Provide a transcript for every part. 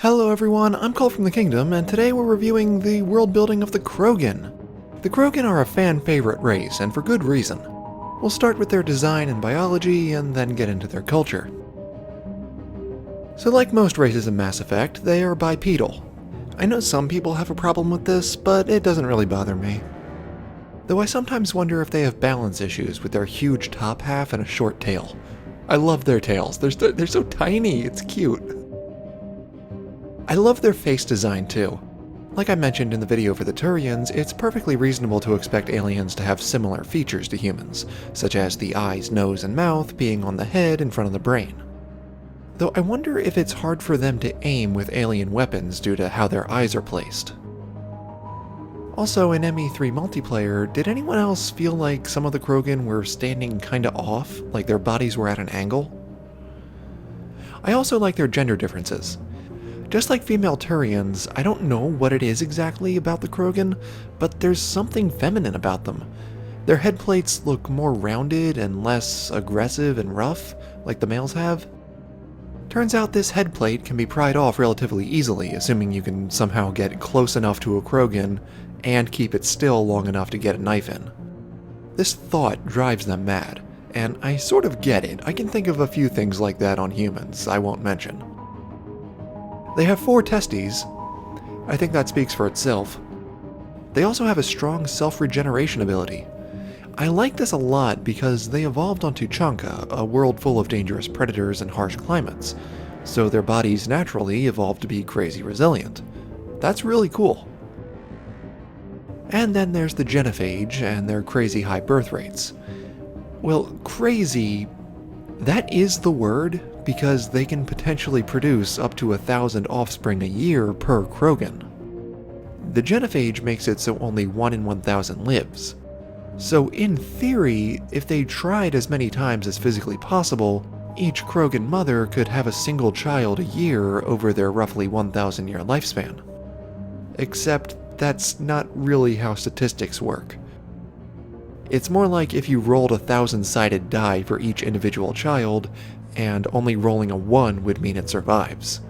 Hello everyone, I'm Cole from the Kingdom, and today we're reviewing the world building of the Krogan. The Krogan are a fan favorite race, and for good reason. We'll start with their design and biology, and then get into their culture. So like most races in Mass Effect, they are bipedal. I know some people have a problem with this, but it doesn't really bother me. Though I sometimes wonder if they have balance issues with their huge top half and a short tail. I love their tails, they're so tiny, it's cute. I love their face design too. Like I mentioned in the video for the Turians, it's perfectly reasonable to expect aliens to have similar features to humans, such as the eyes, nose, and mouth being on the head in front of the brain. Though I wonder if it's hard for them to aim with alien weapons due to how their eyes are placed. Also, in ME3 multiplayer, did anyone else feel like some of the Krogan were standing kinda off, like their bodies were at an angle? I also like their gender differences. Just like female Turians, I don't know what it is exactly about the Krogan, but there's something feminine about them. Their head plates look more rounded and less aggressive and rough, like the males have. Turns out this head plate can be pried off relatively easily, assuming you can somehow get close enough to a Krogan and keep it still long enough to get a knife in. This thought drives them mad, and I sort of get it. I can think of a few things like that on humans I won't mention. They have 4 testes. I think that speaks for itself. They also have a strong self-regeneration ability. I like this a lot because they evolved on Tuchanka, a world full of dangerous predators and harsh climates, so their bodies naturally evolved to be crazy resilient. That's really cool. And then there's the genophage and their crazy high birth rates. Well, crazy, that is the word, because they can potentially produce up to 1,000 offspring a year per Krogan. The genophage makes it so only 1 in 1,000 lives. So in theory, if they tried as many times as physically possible, each Krogan mother could have a single child a year over their roughly 1,000 year lifespan. Except that's not really how statistics work. It's more like if you rolled a 1,000-sided die for each individual child, and only rolling a 1 would mean it survives.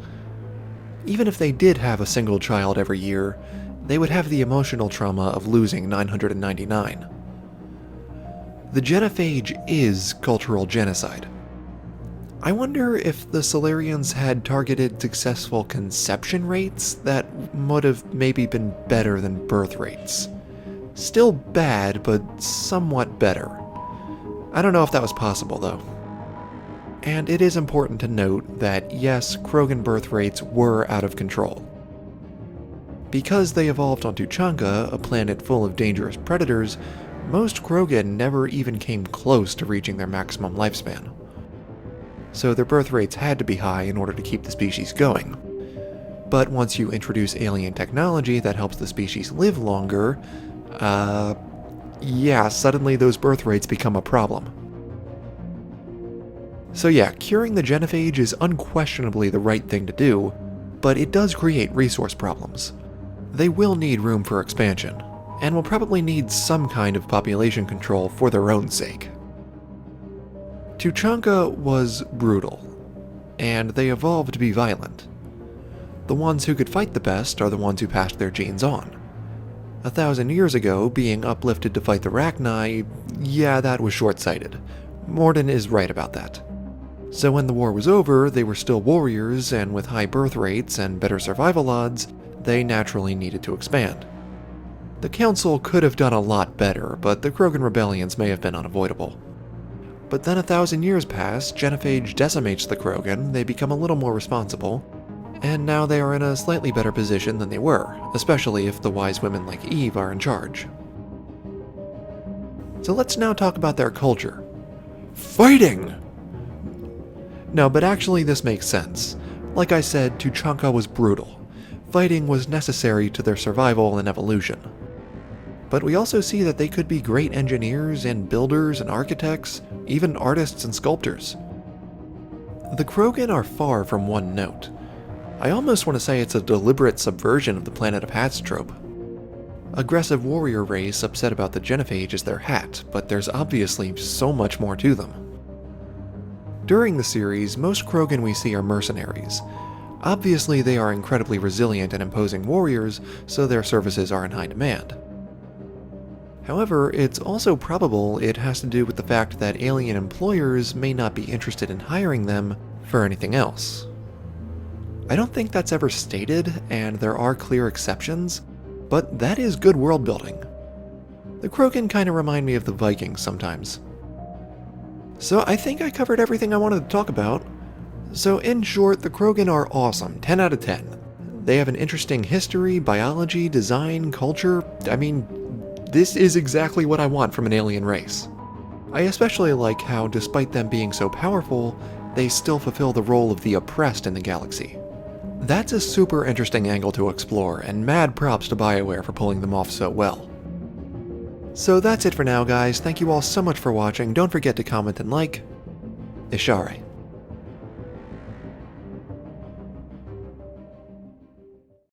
Even if they did have a single child every year, they would have the emotional trauma of losing 999. The genophage is cultural genocide. I wonder if the Solarians had targeted successful conception rates that would have maybe been better than birth rates. Still bad, but somewhat better. I don't know if that was possible though. And it is important to note that yes, Krogan birth rates were out of control. Because they evolved on Tuchanka, a planet full of dangerous predators, most Krogan never even came close to reaching their maximum lifespan. So their birth rates had to be high in order to keep the species going. But once you introduce alien technology that helps the species live longer, yeah, suddenly those birth rates become a problem. So yeah, curing the genophage is unquestionably the right thing to do, but it does create resource problems. They will need room for expansion, and will probably need some kind of population control for their own sake. Tuchanka was brutal, and they evolved to be violent. The ones who could fight the best are the ones who passed their genes on. 1,000 years ago, being uplifted to fight the Rachni, yeah, that was short-sighted. Morden is right about that. So when the war was over, they were still warriors, and with high birth rates and better survival odds, they naturally needed to expand. The Council could have done a lot better, but the Krogan rebellions may have been unavoidable. But then 1,000 years pass, genophage decimates the Krogan, they become a little more responsible, and now they are in a slightly better position than they were, especially if the wise women like Eve are in charge. So let's now talk about their culture. Fighting! No, but actually this makes sense. Like I said, Tuchanka was brutal. Fighting was necessary to their survival and evolution. But we also see that they could be great engineers and builders and architects, even artists and sculptors. The Krogan are far from one note. I almost want to say it's a deliberate subversion of the Planet of Hats trope. Aggressive warrior race upset about the genophage is their hat, but there's obviously so much more to them. During the series, most Krogan we see are mercenaries. Obviously, they are incredibly resilient and imposing warriors, so their services are in high demand. However, it's also probable it has to do with the fact that alien employers may not be interested in hiring them for anything else. I don't think that's ever stated, and there are clear exceptions, but that is good world building. The Krogan kinda remind me of the Vikings sometimes. So I think I covered everything I wanted to talk about. So in short, the Krogan are awesome, 10 out of 10. They have an interesting history, biology, design, culture. I mean, this is exactly what I want from an alien race. I especially like how, despite them being so powerful, they still fulfill the role of the oppressed in the galaxy. That's a super interesting angle to explore, and mad props to BioWare for pulling them off so well. So that's it for now, guys. Thank you all so much for watching. Don't forget to comment and like. Ishare.